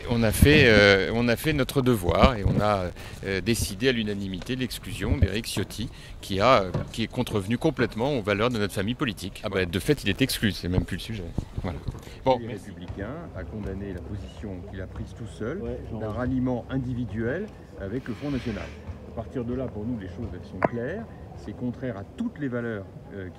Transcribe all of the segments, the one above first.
On a fait notre devoir et on a décidé à l'unanimité l'exclusion d'Éric Ciotti qui est contrevenu complètement aux valeurs de notre famille politique. Ah bah, de fait, il est exclu, c'est même plus le sujet. Voilà. Bon, les Républicains a condamné la position qu'il a prise tout seul d'un ralliement individuel avec le Front National. À partir de là, pour nous, les choses elles sont claires. C'est contraire à toutes les valeurs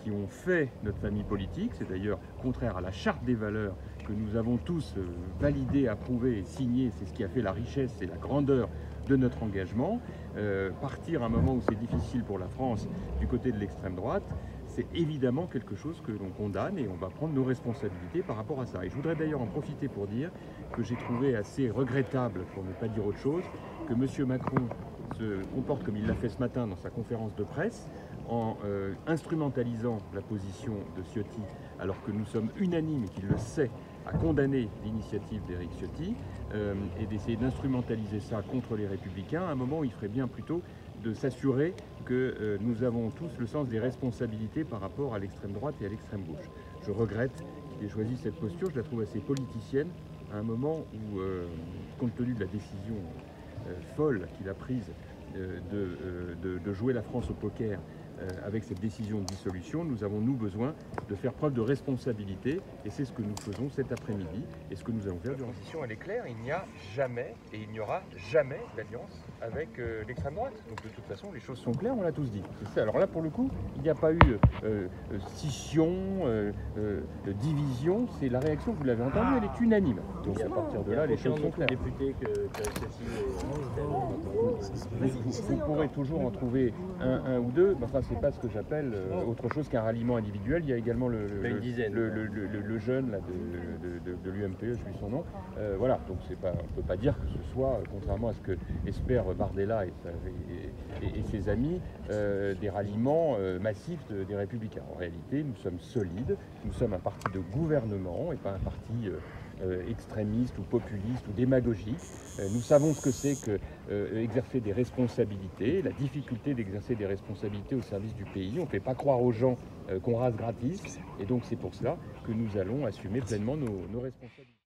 qui ont fait notre famille politique. C'est d'ailleurs contraire à la charte des valeurs que nous avons tous validée, approuvée et signée. C'est ce qui a fait la richesse et la grandeur de notre engagement. Partir à un moment où c'est difficile pour la France du côté de l'extrême droite, c'est évidemment quelque chose que l'on condamne et on va prendre nos responsabilités par rapport à ça. Et je voudrais d'ailleurs en profiter pour dire que j'ai trouvé assez regrettable, pour ne pas dire autre chose, que M. Macron se comporte comme il l'a fait ce matin dans sa conférence de presse, en instrumentalisant la position de Ciotti, alors que nous sommes unanimes et qu'il le sait, à condamner l'initiative d'Éric Ciotti, et d'essayer d'instrumentaliser ça contre les Républicains, à un moment où il ferait bien plutôt de s'assurer que nous avons tous le sens des responsabilités par rapport à l'extrême droite et à l'extrême gauche. Je regrette qu'il ait choisi cette posture, je la trouve assez politicienne, à un moment où, compte tenu de la décision folle qu'il a prise de jouer la France au poker avec cette décision de dissolution, nous avons besoin de faire preuve de responsabilité et c'est ce que nous faisons cet après-midi et ce que nous allons faire durant. La position elle est claire, il n'y a jamais et il n'y aura jamais d'alliance avec l'extrême droite. Donc de toute façon les choses sont claires, on l'a tous dit. Alors là pour le coup, il n'y a pas eu scission, division, c'est la réaction, vous l'avez entendu, elle est unanime. Donc à partir de là, les choses sont claires. Vous pourrez toujours en trouver un ou deux, mais enfin c'est pas ce que j'appelle autre chose qu'un ralliement individuel. Il y a également le jeune là, de l'UMPE, je suis son nom. Voilà, donc on ne peut pas dire que ce soit, contrairement à ce que espère Bardella et ses amis, des ralliements massifs des Républicains. En réalité, nous sommes solides, nous sommes un parti de gouvernement et pas un parti extrémiste ou populiste ou démagogique. Nous savons ce que c'est que exercer des responsabilités, la difficulté d'exercer des responsabilités au service du pays. On ne fait pas croire aux gens qu'on rase gratis et donc c'est pour cela que nous allons assumer pleinement nos responsabilités.